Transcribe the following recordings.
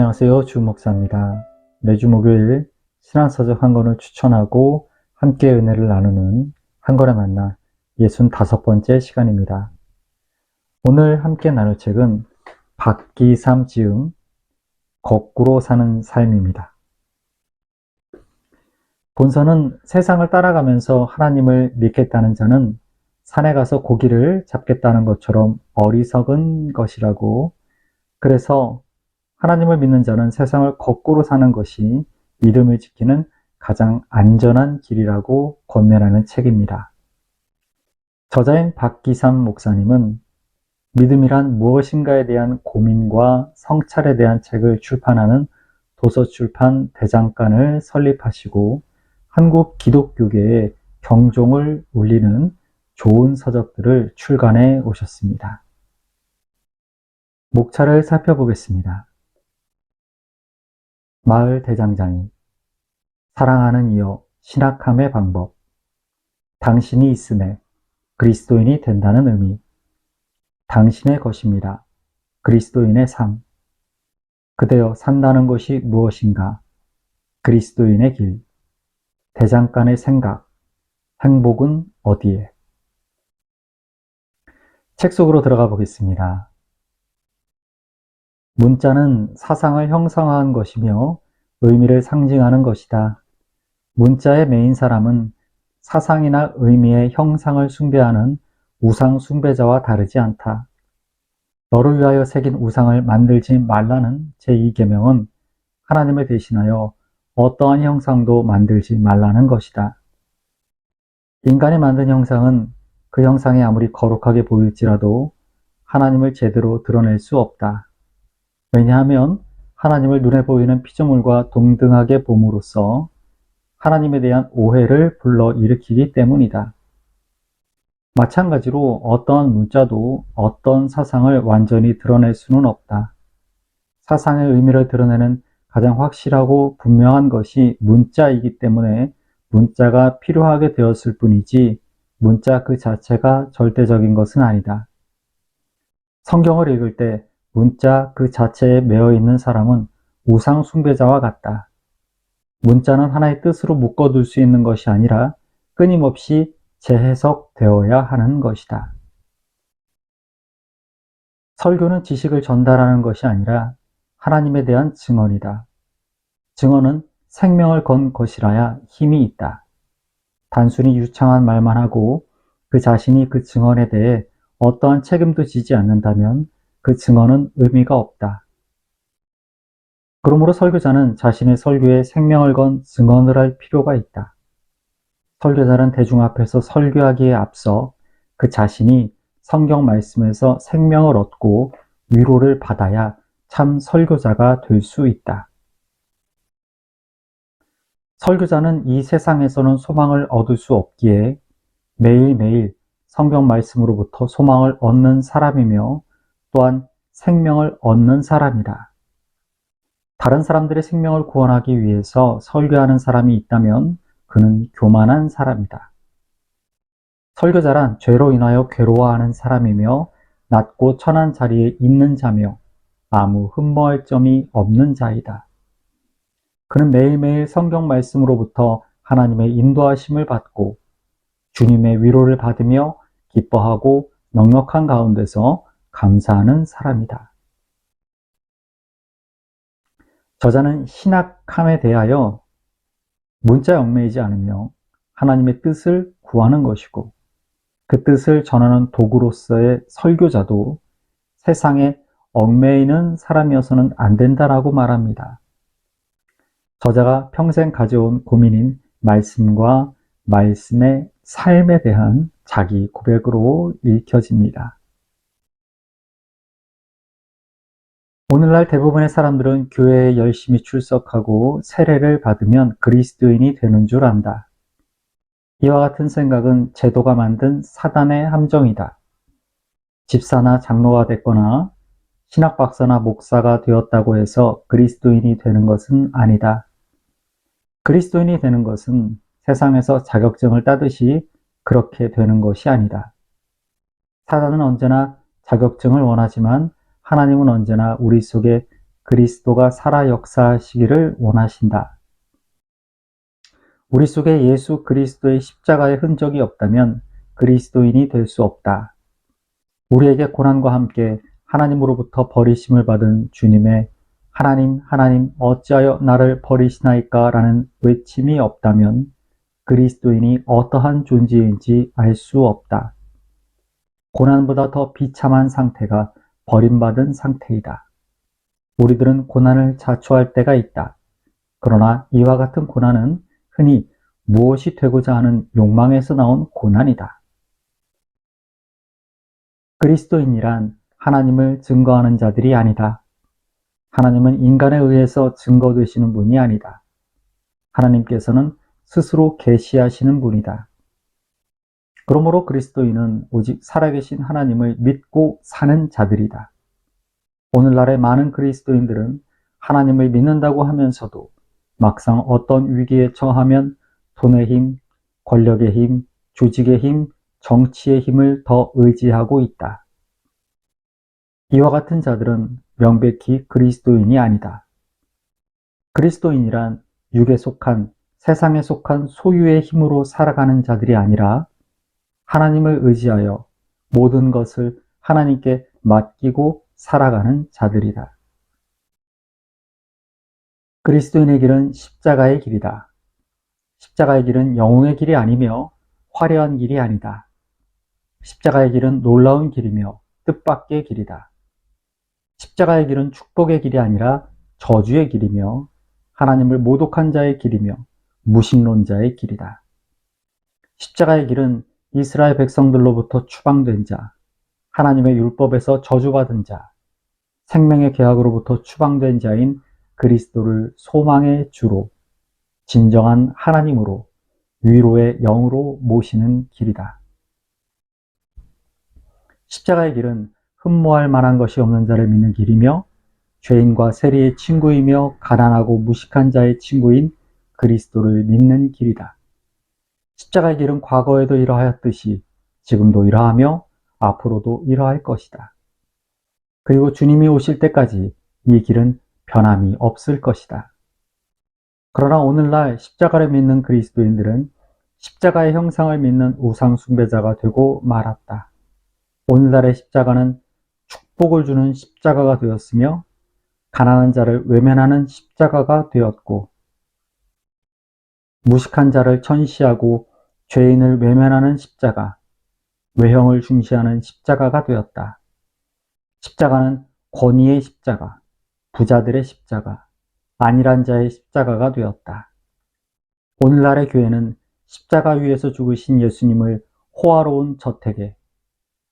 안녕하세요. 주 목사입니다. 매주 목요일 신앙서적 한 권을 추천하고 함께 은혜를 나누는 한 권에 만나 65번째 시간입니다. 오늘 함께 나눌 책은 박기삼 지음 거꾸로 사는 삶입니다. 본서는 세상을 따라가면서 하나님을 믿겠다는 자는 산에 가서 고기를 잡겠다는 것처럼 어리석은 것이라고, 그래서 하나님을 믿는 자는 세상을 거꾸로 사는 것이 믿음을 지키는 가장 안전한 길이라고 권면하는 책입니다. 저자인 박기삼 목사님은 믿음이란 무엇인가에 대한 고민과 성찰에 대한 책을 출판하는 도서출판 대장간을 설립하시고 한국 기독교계에 경종을 울리는 좋은 서적들을 출간해 오셨습니다. 목차를 살펴보겠습니다. 마을 대장장이, 사랑하는 이여 신학함의 방법, 당신이 있음에 그리스도인이 된다는 의미, 당신의 것입니다. 그리스도인의 삶, 그대여 산다는 것이 무엇인가? 그리스도인의 길, 대장간의 생각, 행복은 어디에? 책 속으로 들어가 보겠습니다. 문자는 사상을 형성한 것이며 의미를 상징하는 것이다. 문자의 메인 사람은 사상이나 의미의 형상을 숭배하는 우상 숭배자와 다르지 않다. 너를 위하여 새긴 우상을 만들지 말라는 제2계명은 하나님을 대신하여 어떠한 형상도 만들지 말라는 것이다. 인간이 만든 형상은 그 형상이 아무리 거룩하게 보일지라도 하나님을 제대로 드러낼 수 없다. 왜냐하면 하나님을 눈에 보이는 피조물과 동등하게 봄으로써 하나님에 대한 오해를 불러일으키기 때문이다. 마찬가지로 어떠한 문자도 어떤 사상을 완전히 드러낼 수는 없다. 사상의 의미를 드러내는 가장 확실하고 분명한 것이 문자이기 때문에 문자가 필요하게 되었을 뿐이지 문자 그 자체가 절대적인 것은 아니다. 성경을 읽을 때 문자 그 자체에 매여 있는 사람은 우상 숭배자와 같다. 문자는 하나의 뜻으로 묶어둘 수 있는 것이 아니라 끊임없이 재해석되어야 하는 것이다. 설교는 지식을 전달하는 것이 아니라 하나님에 대한 증언이다. 증언은 생명을 건 것이라야 힘이 있다. 단순히 유창한 말만 하고 그 자신이 그 증언에 대해 어떠한 책임도 지지 않는다면 그 증언은 의미가 없다. 그러므로 설교자는 자신의 설교에 생명을 건 증언을 할 필요가 있다. 설교자는 대중 앞에서 설교하기에 앞서 그 자신이 성경 말씀에서 생명을 얻고 위로를 받아야 참 설교자가 될 수 있다. 설교자는 이 세상에서는 소망을 얻을 수 없기에 매일매일 성경 말씀으로부터 소망을 얻는 사람이며 또한 생명을 얻는 사람이다. 다른 사람들의 생명을 구원하기 위해서 설교하는 사람이 있다면 그는 교만한 사람이다. 설교자란 죄로 인하여 괴로워하는 사람이며 낮고 천한 자리에 있는 자며 아무 흠모할 점이 없는 자이다. 그는 매일매일 성경 말씀으로부터 하나님의 인도하심을 받고 주님의 위로를 받으며 기뻐하고 넉넉한 가운데서 감사하는 사람이다. 저자는 신학함에 대하여 문자에 얽매이지 않으며 하나님의 뜻을 구하는 것이고 그 뜻을 전하는 도구로서의 설교자도 세상에 얽매이는 사람이어서는 안 된다라고 말합니다. 저자가 평생 가져온 고민인 말씀과 말씀의 삶에 대한 자기 고백으로 읽혀집니다. 오늘날 대부분의 사람들은 교회에 열심히 출석하고 세례를 받으면 그리스도인이 되는 줄 안다. 이와 같은 생각은 제도가 만든 사단의 함정이다. 집사나 장로가 됐거나 신학 박사나 목사가 되었다고 해서 그리스도인이 되는 것은 아니다. 그리스도인이 되는 것은 세상에서 자격증을 따듯이 그렇게 되는 것이 아니다. 사단은 언제나 자격증을 원하지만 하나님은 언제나 우리 속에 그리스도가 살아 역사하시기를 원하신다. 우리 속에 예수 그리스도의 십자가의 흔적이 없다면 그리스도인이 될 수 없다. 우리에게 고난과 함께 하나님으로부터 버리심을 받은 주님의 하나님, 하나님, 어찌하여 나를 버리시나이까? 라는 외침이 없다면 그리스도인이 어떠한 존재인지 알 수 없다. 고난보다 더 비참한 상태가 버림받은 상태이다. 우리들은 고난을 자초할 때가 있다. 그러나 이와 같은 고난은 흔히 무엇이 되고자 하는 욕망에서 나온 고난이다. 그리스도인이란 하나님을 증거하는 자들이 아니다. 하나님은 인간에 의해서 증거되시는 분이 아니다. 하나님께서는 스스로 계시하시는 분이다. 그러므로 그리스도인은 오직 살아계신 하나님을 믿고 사는 자들이다. 오늘날의 많은 그리스도인들은 하나님을 믿는다고 하면서도 막상 어떤 위기에 처하면 돈의 힘, 권력의 힘, 조직의 힘, 정치의 힘을 더 의지하고 있다. 이와 같은 자들은 명백히 그리스도인이 아니다. 그리스도인이란 육에 속한, 세상에 속한 소유의 힘으로 살아가는 자들이 아니라 하나님을 의지하여 모든 것을 하나님께 맡기고 살아가는 자들이다. 그리스도인의 길은 십자가의 길이다. 십자가의 길은 영웅의 길이 아니며 화려한 길이 아니다. 십자가의 길은 놀라운 길이며 뜻밖의 길이다. 십자가의 길은 축복의 길이 아니라 저주의 길이며 하나님을 모독한 자의 길이며 무신론자의 길이다. 십자가의 길은 이스라엘 백성들로부터 추방된 자, 하나님의 율법에서 저주받은 자, 생명의 계약으로부터 추방된 자인 그리스도를 소망의 주로, 진정한 하나님으로, 위로의 영으로 모시는 길이다. 십자가의 길은 흠모할 만한 것이 없는 자를 믿는 길이며 죄인과 세리의 친구이며 가난하고 무식한 자의 친구인 그리스도를 믿는 길이다. 십자가의 길은 과거에도 이러하였듯이 지금도 이러하며 앞으로도 이러할 것이다. 그리고 주님이 오실 때까지 이 길은 변함이 없을 것이다. 그러나 오늘날 십자가를 믿는 그리스도인들은 십자가의 형상을 믿는 우상 숭배자가 되고 말았다. 오늘날의 십자가는 축복을 주는 십자가가 되었으며 가난한 자를 외면하는 십자가가 되었고 무식한 자를 천시하고 죄인을 외면하는 십자가, 외형을 중시하는 십자가가 되었다. 십자가는 권위의 십자가, 부자들의 십자가, 안일한 자의 십자가가 되었다. 오늘날의 교회는 십자가 위에서 죽으신 예수님을 호화로운 저택에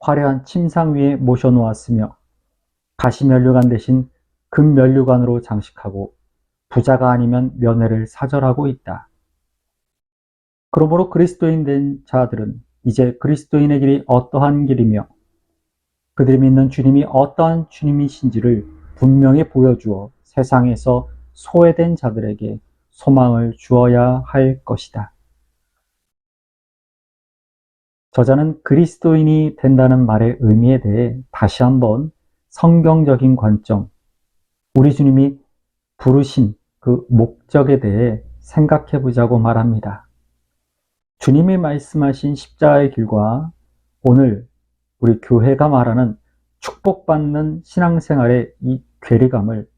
화려한 침상 위에 모셔놓았으며 가시면류관 대신 금면류관으로 장식하고 부자가 아니면 면회를 사절하고 있다. 그러므로 그리스도인 된 자들은 이제 그리스도인의 길이 어떠한 길이며 그들이 믿는 주님이 어떠한 주님이신지를 분명히 보여주어 세상에서 소외된 자들에게 소망을 주어야 할 것이다. 저자는 그리스도인이 된다는 말의 의미에 대해 다시 한번 성경적인 관점, 우리 주님이 부르신 그 목적에 대해 생각해 보자고 말합니다. 주님이 말씀하신 십자가의 길과 오늘 우리 교회가 말하는 축복받는 신앙생활의 이 괴리감을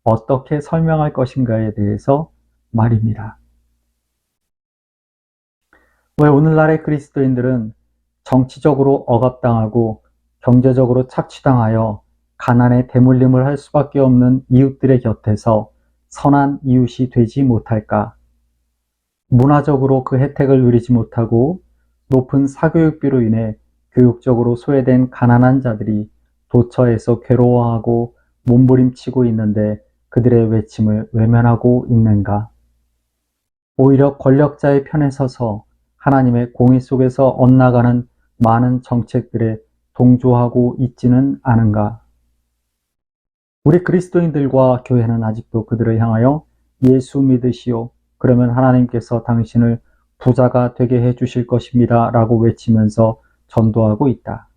어떻게 설명할 것인가에 대해서 말입니다. 왜 오늘날의 그리스도인들은 정치적으로 억압당하고 경제적으로 착취당하여 가난에 대물림을 할 수밖에 없는 이웃들의 곁에서 선한 이웃이 되지 못할까? 문화적으로 그 혜택을 누리지 못하고 높은 사교육비로 인해 교육적으로 소외된 가난한 자들이 도처에서 괴로워하고 몸부림치고 있는데 그들의 외침을 외면하고 있는가? 오히려 권력자의 편에 서서 하나님의 공의 속에서 엇나가는 많은 정책들에 동조하고 있지는 않은가? 우리 그리스도인들과 교회는 아직도 그들을 향하여 예수 믿으시오. 그러면 하나님께서 당신을 부자가 되게 해 주실 것입니다. 라고 외치면서 전도하고 있다.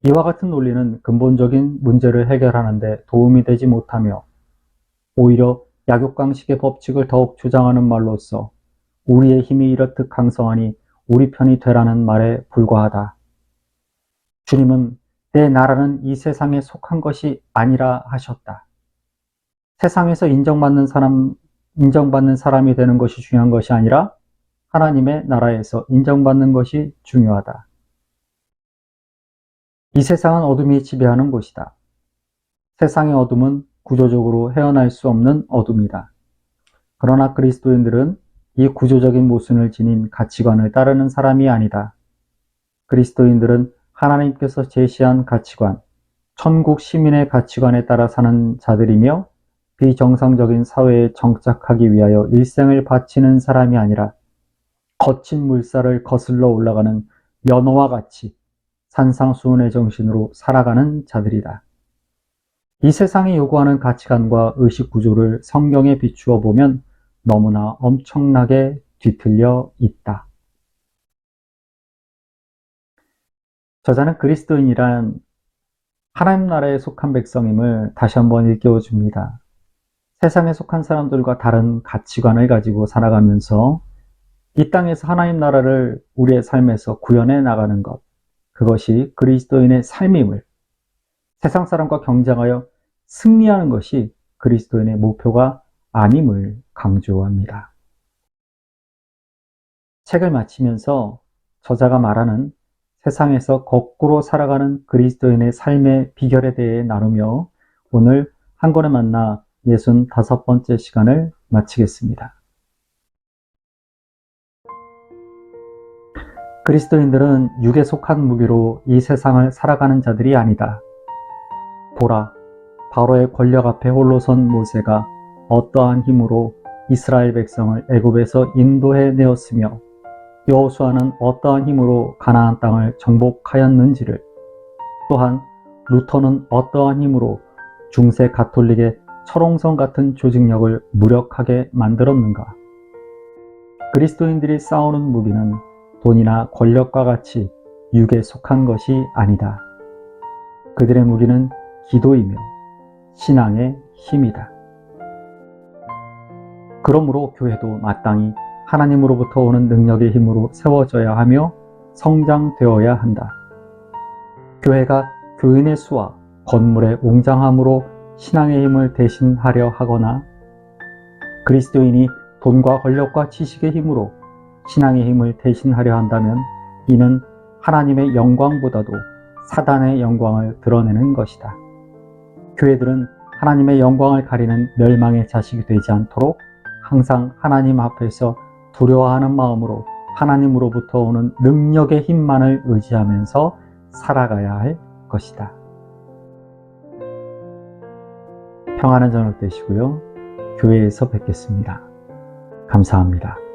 이와 같은 논리는 근본적인 문제를 해결하는 데 도움이 되지 못하며 오히려 약육강식의 법칙을 더욱 주장하는 말로써 우리의 힘이 이렇듯 강성하니 우리 편이 되라는 말에 불과하다. 주님은 내 나라는 이 세상에 속한 것이 아니라 하셨다. 세상에서 인정받는 사람이 되는 것이 중요한 것이 아니라 하나님의 나라에서 인정받는 것이 중요하다. 이 세상은 어둠이 지배하는 곳이다. 세상의 어둠은 구조적으로 헤어날 수 없는 어둠이다. 그러나 그리스도인들은 이 구조적인 모순을 지닌 가치관을 따르는 사람이 아니다. 그리스도인들은 하나님께서 제시한 가치관, 천국 시민의 가치관에 따라 사는 자들이며 비정상적인 사회에 정착하기 위하여 일생을 바치는 사람이 아니라 거친 물살을 거슬러 올라가는 연어와 같이 산상수훈의 정신으로 살아가는 자들이다. 이 세상이 요구하는 가치관과 의식 구조를 성경에 비추어 보면 너무나 엄청나게 뒤틀려 있다. 저자는 그리스도인이란 하나님 나라에 속한 백성임을 다시 한번 일깨워 줍니다. 세상에 속한 사람들과 다른 가치관을 가지고 살아가면서 이 땅에서 하나님 나라를 우리의 삶에서 구현해 나가는 것, 그것이 그리스도인의 삶임을, 세상 사람과 경쟁하여 승리하는 것이 그리스도인의 목표가 아님을 강조합니다. 책을 마치면서 저자가 말하는 세상에서 거꾸로 살아가는 그리스도인의 삶의 비결에 대해 나누며 오늘 한 권에 만나 65번째 시간을 마치겠습니다. 그리스도인들은 육에 속한 무기로 이 세상을 살아가는 자들이 아니다. 보라, 바로의 권력 앞에 홀로 선 모세가 어떠한 힘으로 이스라엘 백성을 애굽에서 인도해 내었으며 여호수아는 어떠한 힘으로 가나안 땅을 정복하였는지를, 또한 루터는 어떠한 힘으로 중세 가톨릭의 철옹성 같은 조직력을 무력하게 만들었는가. 그리스도인들이 싸우는 무기는 돈이나 권력과 같이 육에 속한 것이 아니다. 그들의 무기는 기도이며 신앙의 힘이다. 그러므로 교회도 마땅히 하나님으로부터 오는 능력의 힘으로 세워져야 하며 성장되어야 한다. 교회가 교인의 수와 건물의 웅장함으로 신앙의 힘을 대신하려 하거나 그리스도인이 돈과 권력과 지식의 힘으로 신앙의 힘을 대신하려 한다면 이는 하나님의 영광보다도 사단의 영광을 드러내는 것이다. 교회들은 하나님의 영광을 가리는 멸망의 자식이 되지 않도록 항상 하나님 앞에서 두려워하는 마음으로 하나님으로부터 오는 능력의 힘만을 의지하면서 살아가야 할 것이다. 평안한 저녁 되시고요. 교회에서 뵙겠습니다. 감사합니다.